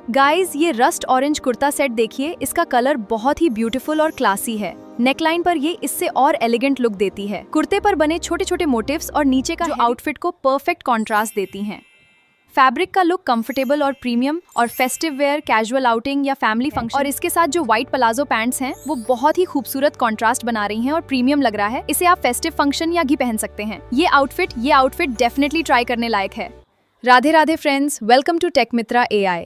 Guys, ये rust orange kurta set देखिए, इसका कलर बहुत ही ब्यूटीफुल और क्लासी है। नेकलाइन पर ये इससे और एलिगेंट लुक देती है। कुर्ते पर बने छोटे छोटे मोटिव्स और नीचे का जो आउटफिट को परफेक्ट कॉन्ट्रास्ट देती हैं। फैब्रिक का लुक कंफर्टेबल और प्रीमियम और फेस्टिव वेयर, कैजुअल आउटिंग या फैमिली फंक्शन, और इसके साथ जो व्हाइट प्लाजो पैंट्स हैं वो बहुत ही खूबसूरत कॉन्ट्रास्ट बना रही हैं और प्रीमियम लग रहा है। इसे आप फेस्टिव फंक्शन या भी पहन सकते हैं। ये आउटफिट डेफिनेटली ट्राई करने लायक है। Radhe Radhe friends, welcome to Tech Mitra AI।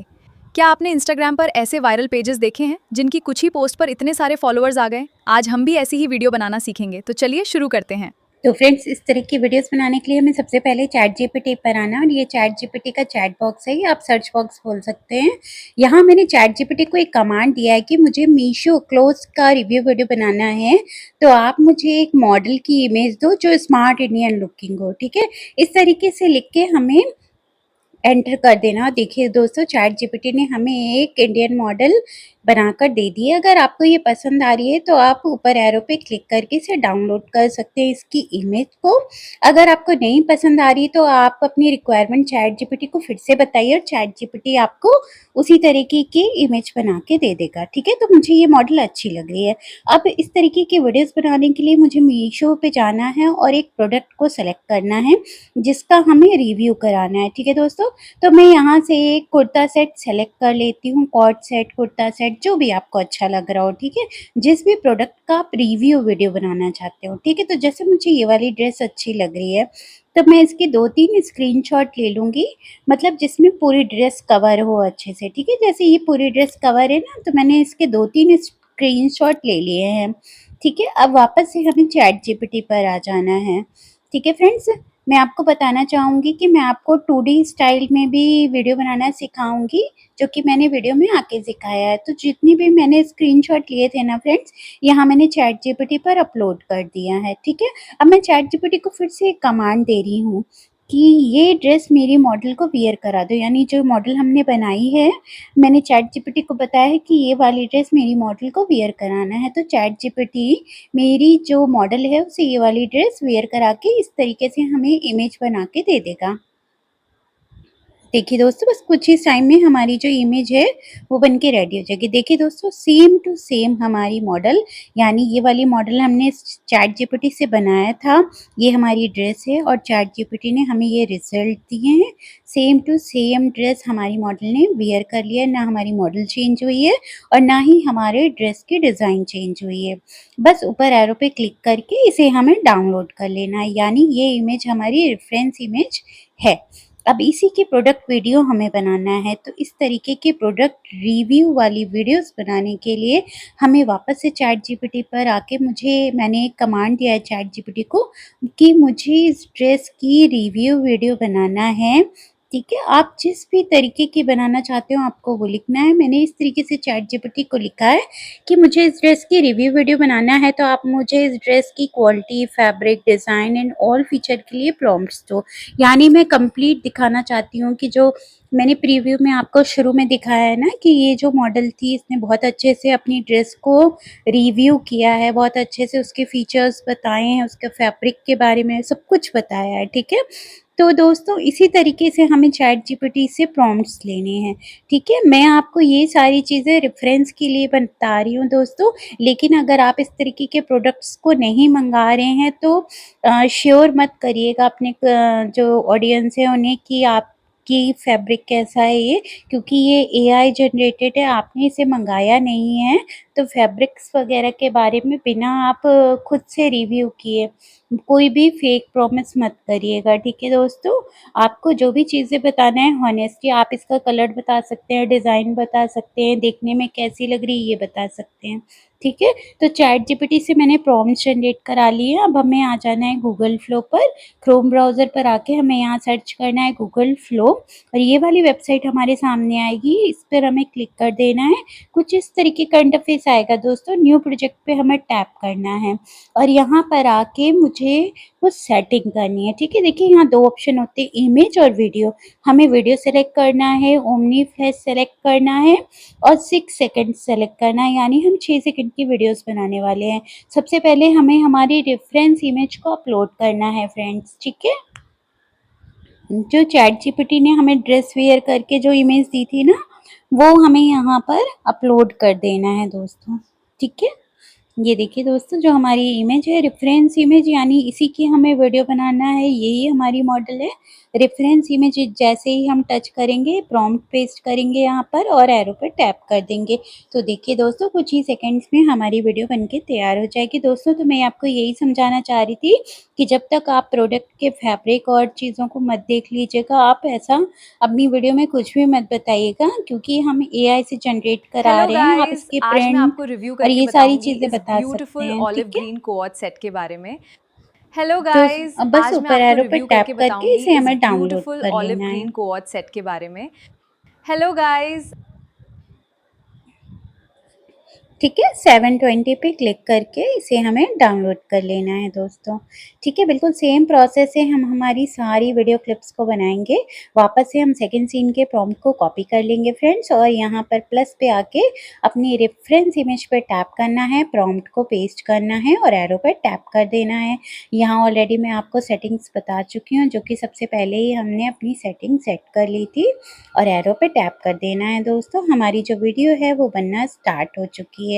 क्या आपने इंस्टाग्राम पर ऐसे वायरल पेजेस देखे हैं जिनकी कुछ ही पोस्ट पर इतने सारे फॉलोअर्स आ गए? आज हम भी ऐसी ही वीडियो बनाना सीखेंगे, तो चलिए शुरू करते हैं। तो फ्रेंड्स, इस तरह की वीडियोस बनाने के लिए हमें सबसे पहले चैट जीपीटी पर आना, और ये चैट जीपीटी का चैट बॉक्स है, ये आप सर्च बॉक्स बोल सकते हैं। यहाँ मैंने चैट जीपीटी को एक कमांड दिया है कि मुझे मीशो क्लोथ्स का रिव्यू वीडियो बनाना है, तो आप मुझे एक मॉडल की इमेज दो जो स्मार्ट इंडियन लुकिंग हो। ठीक है, इस तरीके से लिख के हमें एंटर कर देना। देखिए दोस्तों, चैट जीपीटी ने हमें एक इंडियन मॉडल बनाकर दे दी है। अगर आपको ये पसंद आ रही है तो आप ऊपर एरो पे क्लिक करके इसे डाउनलोड कर सकते हैं, इसकी इमेज को। अगर आपको नहीं पसंद आ रही तो आप अपनी रिक्वायरमेंट चैट जीपीटी को फिर से बताइए और चैट जीपीटी आपको उसी तरीके की इमेज बना के दे देगा। ठीक है, तो मुझे ये मॉडल अच्छी लग रही है। अब इस तरीके की वीडियोस बनाने के लिए मुझे मीशो पे जाना है और एक प्रोडक्ट को सेलेक्ट करना है जिसका हमें रिव्यू कराना है। ठीक है दोस्तों, तो मैं यहाँ से एक कुर्ता सेट सेलेक्ट कर लेती हूँ, कॉट सेट, कुर्ता सेट, जो भी आपको अच्छा लग रहा हो। ठीक है, जिस भी प्रोडक्ट का आप रिव्यू वीडियो बनाना चाहते हो। ठीक है, तो जैसे मुझे ये वाली ड्रेस अच्छी लग रही है तो मैं इसके 2-3 स्क्रीनशॉट ले लूँगी, मतलब जिसमें पूरी ड्रेस कवर हो अच्छे से। ठीक है, जैसे ये पूरी ड्रेस कवर है ना, तो मैंने इसके 2-3 स्क्रीनशॉट ले लिए हैं। ठीक है, अब वापस से हमें चैट जीपीटी पर आ जाना है। ठीक है फ्रेंड्स, मैं आपको बताना चाहूँगी कि मैं आपको 2D स्टाइल में भी वीडियो बनाना सिखाऊँगी, जो कि मैंने वीडियो में आके सिखाया है। तो जितनी भी मैंने स्क्रीनशॉट लिए थे ना फ्रेंड्स, यहाँ मैंने चैट जीपीटी पर अपलोड कर दिया है। ठीक है, अब मैं चैट जीपीटी को फिर से एक कमांड दे रही हूँ कि ये ड्रेस मेरी मॉडल को वियर करा दो, यानी जो मॉडल हमने बनाई है, मैंने चैट जीपीटी को बताया है कि ये वाली ड्रेस मेरी मॉडल को वियर कराना है। तो चैट जीपीटी मेरी जो मॉडल है उसे ये वाली ड्रेस वेयर करा के इस तरीके से हमें इमेज बना के दे देगा। देखिए दोस्तों, बस कुछ ही टाइम में हमारी जो इमेज है वो बन के रेडी हो जाएगी। देखिए दोस्तों, सेम टू सेम हमारी मॉडल, यानी ये वाली मॉडल हमने चैट जीपीटी से बनाया था, ये हमारी ड्रेस है और चैट जीपीटी ने हमें ये रिजल्ट दिए हैं। सेम टू सेम ड्रेस हमारी मॉडल ने वियर कर लिया है, ना हमारी मॉडल चेंज हुई है और ना ही हमारे ड्रेस की डिज़ाइन चेंज हुई है। बस ऊपर एरो पे क्लिक करके इसे हमें डाउनलोड कर लेना है, यानी ये इमेज हमारी रेफरेंस इमेज है। अब इसी की प्रोडक्ट वीडियो हमें बनाना है, तो इस तरीके के प्रोडक्ट रिव्यू वाली वीडियोस बनाने के लिए हमें वापस से चैट जीपीटी पर आके मैंने एक कमांड दिया है चैट जीपीटी को कि मुझे इस ड्रेस की रिव्यू वीडियो बनाना है। ठीक है, आप जिस भी तरीके की बनाना चाहते हो आपको वो लिखना है। मैंने इस तरीके से चैट जीपीटी को लिखा है कि मुझे इस ड्रेस की रिव्यू वीडियो बनाना है, तो आप मुझे इस ड्रेस की quality, fabric, design and all feature के लिए प्रॉम्प्ट्स दो। यानी मैं कंप्लीट दिखाना चाहती हूँ कि जो मैंने प्रीव्यू में आपको शुरू में दिखाया है ना कि ये जो मॉडल थी इसने बहुत अच्छे से अपनी ड्रेस को रिव्यू किया है, बहुत अच्छे से उसके फीचर्स बताए हैं, उसके फैब्रिक के बारे में सब कुछ बताया है। ठीक है, तो दोस्तों इसी तरीके से हमें चैट जीपीटी से प्रॉम्प्ट्स लेने हैं। ठीक है, मैं आपको ये सारी चीज़ें रेफरेंस के लिए बता रही हूँ दोस्तों, लेकिन अगर आप इस तरीके के प्रोडक्ट्स को नहीं मंगा रहे हैं तो श्योर मत करिएगा अपने जो ऑडियंस है उन्हें कि आपकी फैब्रिक कैसा है ये, क्योंकि ये एआई जनरेटेड है, आपने इसे मंगाया नहीं है। तो फैब्रिक्स वगैरह के बारे में बिना आप खुद से रिव्यू किए कोई भी फेक प्रॉमिस मत करिएगा। ठीक है दोस्तों, आपको जो भी चीज़ें बताना है हॉनेस्टली, आप इसका कलर बता सकते हैं, डिज़ाइन बता सकते हैं, देखने में कैसी लग रही है ये बता सकते हैं। ठीक है, तो चैट जीपीटी से मैंने प्रॉम्प्ट्स जनरेट करा लिए। अब हमें आ जाना है गूगल फ्लो पर, क्रोम ब्राउज़र पर आके हमें यहाँ सर्च करना है गूगल फ्लो, और ये वाली वेबसाइट हमारे सामने आएगी, इस पर हमें क्लिक कर देना है। कुछ इस तरीके का इंटरफेस आएगा दोस्तों, न्यू प्रोजेक्ट पे हमें टैप करना है और यहाँ पर आके मुझे वो सेटिंग करनी है। ठीक है, देखिए यहाँ 2 ऑप्शन होते हैं, इमेज और वीडियो। हमें वीडियो सेलेक्ट करना है, ओमनी फ्लैश सेलेक्ट करना है और 6 सेकंड सेलेक्ट करना है, यानी हम 6 सेकंड की वीडियोस बनाने वाले हैं। सबसे पहले हमें हमारी रेफरेंस इमेज को अपलोड करना है फ्रेंड्स। ठीक है, जो चैट जीपीटी ने हमें ड्रेस वेयर करके जो इमेज दी थी ना, वो हमें यहाँ पर अपलोड कर देना है दोस्तों, ठीक है। ये देखिए दोस्तों, जो हमारी इमेज है रेफरेंस इमेज, यानी इसी की हमें वीडियो बनाना है, यही हमारी मॉडल है। रेफरेंस इमेज जैसे ही हम टच करेंगे, प्रॉम्प्ट पेस्ट करेंगे यहाँ पर और एरो पे टैप कर देंगे, तो देखिए दोस्तों कुछ ही सेकंड्स में हमारी वीडियो बनके तैयार हो जाएगी दोस्तों। तो मैं आपको यही समझाना चाह रही थी कि जब तक आप प्रोडक्ट के फैब्रिक और चीज़ों को मत देख लीजिएगा, आप ऐसा अपनी वीडियो में कुछ भी मत बताइएगा, क्योंकि हम एआई से जनरेट करा हेलो रहे हैं। आप गाइस, इसके आज मैं प्रिंट आपको रिव्यू और करके ये सारी बताऊंगी चीज़ें इस बता सकते ब्यूटीफुल हैं, ऑलिव ठीक है? ग्रीन कोऑर्ड सेट के बारे में। हेलो तो गाइस, बस आज मैं ऊपर आपको एरो पे रिव्यू टैप करके करके बताऊंगी इसे इस हमें डाउनलोड ब्यूटीफुल कर ऑलिव लेना है। ग्रीन कोऑर्ड सेट के बारे में। Hello guys. ठीक है, 720 पे क्लिक करके इसे हमें डाउनलोड कर लेना है दोस्तों। ठीक है, बिल्कुल सेम प्रोसेस से हम हमारी सारी वीडियो क्लिप्स को बनाएंगे। वापस से हम सेकंड सीन के प्रॉम्प्ट को कॉपी कर लेंगे फ्रेंड्स, और यहाँ पर प्लस पे आके अपनी रेफरेंस इमेज पे टैप करना है, प्रॉम्प्ट को पेस्ट करना है और एरो पे टैप कर देना है। यहाँ ऑलरेडी मैं आपको सेटिंग्स बता चुकी हूँ, जो कि सबसे पहले ही हमने अपनी सेटिंग सेट कर ली थी, और एरो पे टैप कर देना है दोस्तों। हमारी जो वीडियो है वो बनना स्टार्ट हो चुकी है।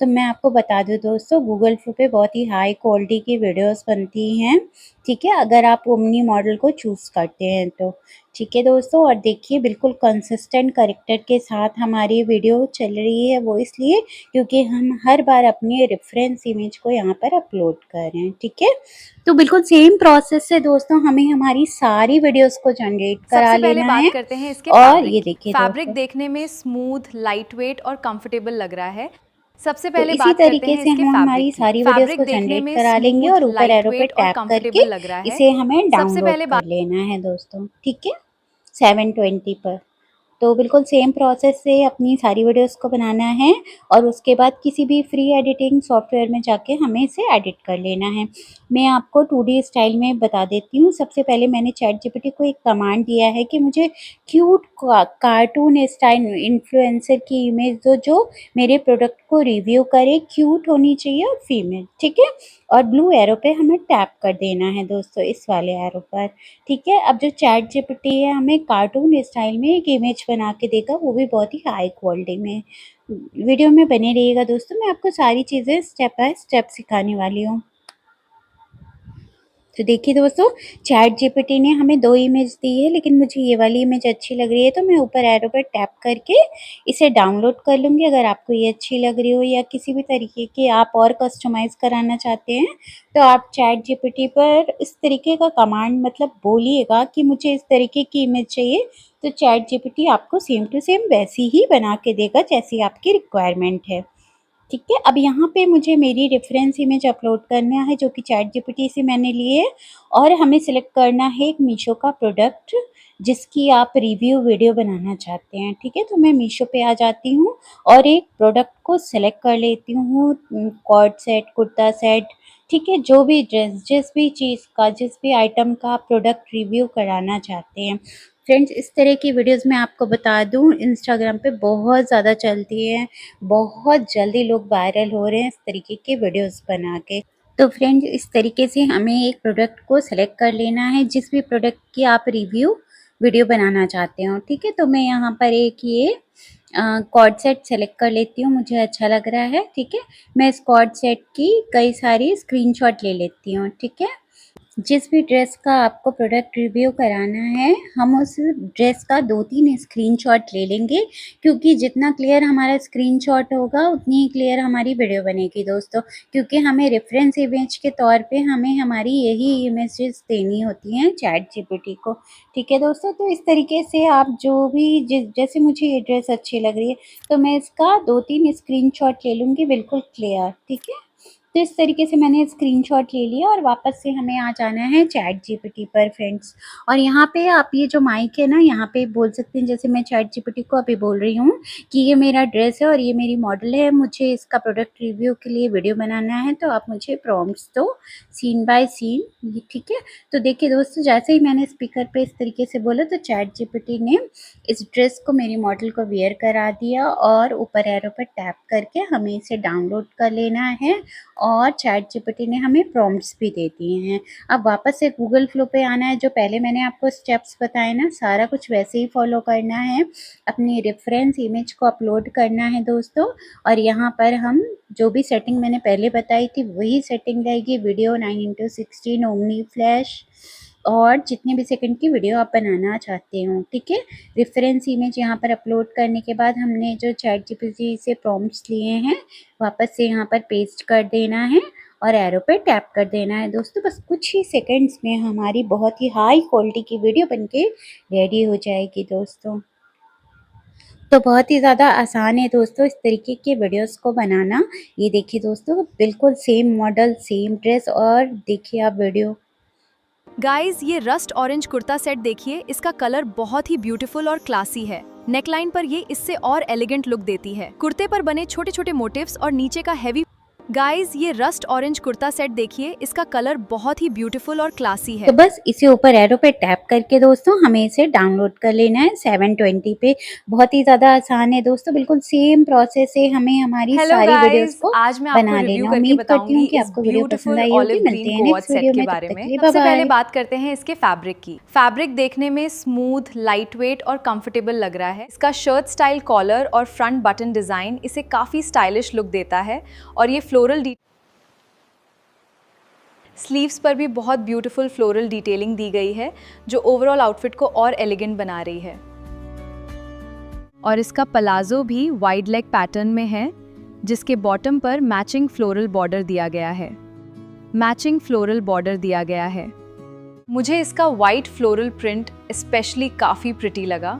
तो मैं आपको बता दूँ दोस्तों, गूगल पे बहुत ही हाई क्वालिटी की वीडियोस बनती हैं, ठीक है, अगर आप ओमनी मॉडल को चूज़ करते हैं तो। ठीक है दोस्तों, और देखिए बिल्कुल कंसिस्टेंट कैरेक्टर के साथ हमारी वीडियो चल रही है, वो इसलिए क्योंकि हम हर बार अपनी रेफरेंस इमेज को यहाँ पर अपलोड कर रहे हैं, ठीक है। तो बिल्कुल सेम प्रोसेस से दोस्तों हमें हमारी सारी वीडियोस को जनरेट करा सबसे पहले लेना बात है। करते हैं इसके और फैब्रिक ये की। देखिए फैब्रिक दोस्तों, देखने में स्मूथ, लाइटवेट और कंफर्टेबल लग रहा है। सबसे तो पहले इसी बात करते तरीके हैं से इसके हम हमारी फैब्रिक की। सारी वीडियोस फैब्रिक को देखने जनरेट में करा लेंगे स्मूथ, और ऊपर एरो पे लाइटवेट और टैप करके कंफर्टेबल लग रहा है। इसे हमें सबसे डाउनलोड पहले कर लेना है दोस्तों, ठीक है, 720 पर। तो बिल्कुल सेम प्रोसेस से अपनी सारी वीडियोस को बनाना है, और उसके बाद किसी भी फ्री एडिटिंग सॉफ्टवेयर में जाके हमें इसे एडिट कर लेना है। मैं आपको 2D स्टाइल में बता देती हूँ। सबसे पहले मैंने चैटजीपीटी को एक कमांड दिया है कि मुझे क्यूट कार्टून स्टाइल इन्फ्लुएंसर की इमेज दो, जो मेरे प्रोडक्ट को रिव्यू करे, क्यूट होनी चाहिए और फीमेल, ठीक है। और ब्लू एरो पे हमें टैप कर देना है दोस्तों, इस वाले एरो पर, ठीक है। अब जो चैट जीपीटी है हमें कार्टून स्टाइल में एक इमेज बना के देगा, वो भी बहुत ही हाई क्वालिटी में। वीडियो में बने रहिएगा दोस्तों, मैं आपको सारी चीज़ें स्टेप बाय स्टेप सिखाने वाली हूँ। तो देखिए दोस्तों, चैट जीपीटी ने हमें 2 इमेज दी है, लेकिन मुझे ये वाली इमेज अच्छी लग रही है, तो मैं ऊपर एरो पर टैप करके इसे डाउनलोड कर लूँगी। अगर आपको ये अच्छी लग रही हो या किसी भी तरीके की आप और कस्टमाइज़ कराना चाहते हैं, तो आप चैट जीपीटी पर इस तरीके का कमांड मतलब बोलिएगा कि मुझे इस तरीके की इमेज चाहिए, तो चैट जीपीटी आपको सेम टू सेम वैसी ही बना के देगा जैसी आपकी रिक्वायरमेंट है। ठीक है, अब यहाँ पे मुझे मेरी रेफरेंस इमेज अपलोड करना है, जो कि चैट जीपीटी से मैंने ली है, और हमें सिलेक्ट करना है एक मीशो का प्रोडक्ट जिसकी आप रिव्यू वीडियो बनाना चाहते हैं, ठीक है। तो मैं मीशो पे आ जाती हूँ और एक प्रोडक्ट को सिलेक्ट कर लेती हूँ, कॉर्ड सेट, कुर्ता सेट, ठीक है, जो भी ड्रेस, जिस भी चीज़ का, जिस भी आइटम का प्रोडक्ट रिव्यू कराना चाहते हैं। फ्रेंड्स, इस तरह की वीडियोस मैं आपको बता दूँ इंस्टाग्राम पे बहुत ज़्यादा चलती हैं, बहुत जल्दी लोग वायरल हो रहे हैं इस तरीके के वीडियोस बना के। तो फ्रेंड्स, इस तरीके से हमें एक प्रोडक्ट को सेलेक्ट कर लेना है, जिस भी प्रोडक्ट की आप रिव्यू वीडियो बनाना चाहते हो, ठीक है। तो मैं यहाँ पर एक ये कॉर्ड सेट सेलेक्ट कर लेती हूँ, मुझे अच्छा लग रहा है, ठीक है। मैं इस कॉर्ड सेट की कई सारी स्क्रीनशॉट ले लेती हूँ, ठीक है। जिस भी ड्रेस का आपको प्रोडक्ट रिव्यू कराना है, हम उस ड्रेस का 2-3 स्क्रीनशॉट ले लेंगे, क्योंकि जितना क्लियर हमारा स्क्रीनशॉट होगा उतनी ही क्लियर हमारी वीडियो बनेगी दोस्तों। क्योंकि हमें रेफरेंस इमेज के तौर पे हमें हमारी यही इमेजेस देनी होती हैं चैट जीपीटी को, ठीक है दोस्तों। तो इस तरीके से आप जो भी जैसे मुझे ये ड्रेस अच्छी लग रही है, तो मैं इसका 2-3 स्क्रीनशॉट ले लूँगी बिल्कुल क्लियर, ठीक है। तो इस तरीके से मैंने स्क्रीनशॉट ले लिया, और वापस से हमें आ जाना है चैट जीपीटी पर फ्रेंड्स। और यहाँ पे आप ये जो माइक है ना, यहाँ पे बोल सकते हैं, जैसे मैं चैट जीपीटी को अभी बोल रही हूँ कि ये मेरा ड्रेस है और ये मेरी मॉडल है, मुझे इसका प्रोडक्ट रिव्यू के लिए वीडियो बनाना है, तो आप मुझे प्रॉम्प्ट्स दो सीन बाय सीन, ये ठीक है। तो देखिए दोस्तों, जैसे ही मैंने स्पीकर पे इस तरीके से बोला, तो चैट जीपीटी ने इस ड्रेस को मेरी मॉडल को वियर करा दिया, और ऊपर एरो पर टैप करके हमें इसे डाउनलोड कर लेना है और चैट जीपीटी ने हमें प्रॉम्प्ट्स भी दे दिए हैं। अब वापस से गूगल फ्लो पे आना है, जो पहले मैंने आपको स्टेप्स बताए ना, सारा कुछ वैसे ही फॉलो करना है। अपनी रेफरेंस इमेज को अपलोड करना है दोस्तों, और यहाँ पर हम जो भी सेटिंग मैंने पहले बताई थी वही सेटिंग रहेगी। वीडियो 9:16 ओमनी फ्लैश और जितने भी सेकंड की वीडियो आप बनाना चाहते हो, ठीक है। रेफरेंस इमेज यहाँ पर अपलोड करने के बाद हमने जो चैट जीपीटी से प्रॉम्प्ट्स लिए हैं वापस से यहाँ पर पेस्ट कर देना है और एरो पे टैप कर देना है दोस्तों। बस कुछ ही सेकंड्स में हमारी बहुत ही हाई क्वालिटी की वीडियो बनके रेडी हो जाएगी दोस्तों। तो बहुत ही ज़्यादा आसान है दोस्तों इस तरीके के वीडियोस को बनाना। ये देखिए दोस्तों, बिल्कुल सेम मॉडल, सेम ड्रेस, और देखिए आप वीडियो। गाइज, ये रस्ट ऑरेंज कुर्ता सेट देखिए, इसका कलर बहुत ही ब्यूटीफुल और क्लासी है। नेकलाइन पर ये इससे और एलिगेंट लुक देती है। कुर्ते पर बने छोटे छोटे मोटिव्स और नीचे का हैवी। गाइज, ये रस्ट ऑरेंज कुर्ता सेट देखिए, इसका कलर बहुत ही ब्यूटीफुल और क्लासी है। तो बस इसे ऊपर एरो पे टैप करके दोस्तों हमें इसे डाउनलोड कर लेना है 720 पे। बहुत ही ज्यादा आसान है दोस्तों, बिल्कुल सेम प्रोसेस से हमें हमारी सारी वीडियोस को आज मैं आपको बना रिव्यू लेना। करके उम्मीद करती बताऊंगी हूँ कि इस आपको वीडियो पसंद ब्यूटीफुल आई होगी। ऑलिव मिलते ग्रीन हैं कोट नेक्स्ट सेट वीडियो के में, तब बारे तक में। के लिए सबसे पहले बाय। बात करते हैं इसके फैब्रिक की। फैब्रिक देखने में स्मूथ, लाइट वेट और कंफर्टेबल लग रहा है। इसका शर्ट स्टाइल कॉलर और फ्रंट बटन डिजाइन इसे काफी स्टाइलिश लुक देता है, और ये फ्लोरल स्लीव्स पर भी बहुत ब्यूटीफुल फ्लोरल डिटेलिंग दी गई है, जो ओवरऑल आउटफिट को और एलिगेंट बना रही है। और इसका पलाजो भी वाइड लेग पैटर्न में है, जिसके बॉटम पर मैचिंग फ्लोरल बॉर्डर दिया गया है। मुझे इसका वाइट फ्लोरल प्रिंट स्पेशली काफ़ी प्रिटी लगा।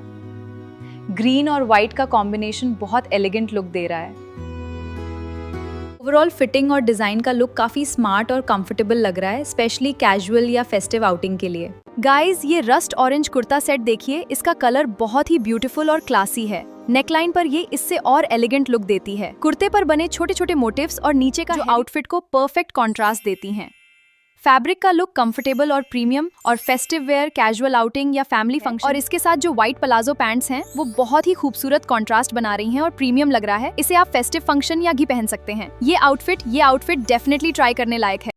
ग्रीन और वाइट का कॉम्बिनेशन बहुत एलिगेंट लुक दे रहा है। ओवरऑल फिटिंग और डिज़ाइन का लुक काफ़ी स्मार्ट और कंफर्टेबल लग रहा है, स्पेशली कैजुअल या फेस्टिव आउटिंग के लिए। गाइज, ये रस्ट ऑरेंज कुर्ता सेट देखिए, इसका कलर बहुत ही ब्यूटीफुल और क्लासी है। नेकलाइन पर ये इससे और एलिगेंट लुक देती है। कुर्ते पर बने छोटे छोटे मोटिव्स और नीचे का जो आउटफिट को परफेक्ट कॉन्ट्रास्ट देती हैं। फैब्रिक का लुक कंफर्टेबल और प्रीमियम और फेस्टिव वेयर, कैजुअल आउटिंग या फैमिली फंक्शन, और इसके साथ जो व्हाइट प्लाजो पैंट्स हैं वो बहुत ही खूबसूरत कॉन्ट्रास्ट बना रही हैं और प्रीमियम लग रहा है। इसे आप फेस्टिव फंक्शन या भी पहन सकते हैं। ये आउटफिट डेफिनेटली ट्राई करने लायक है।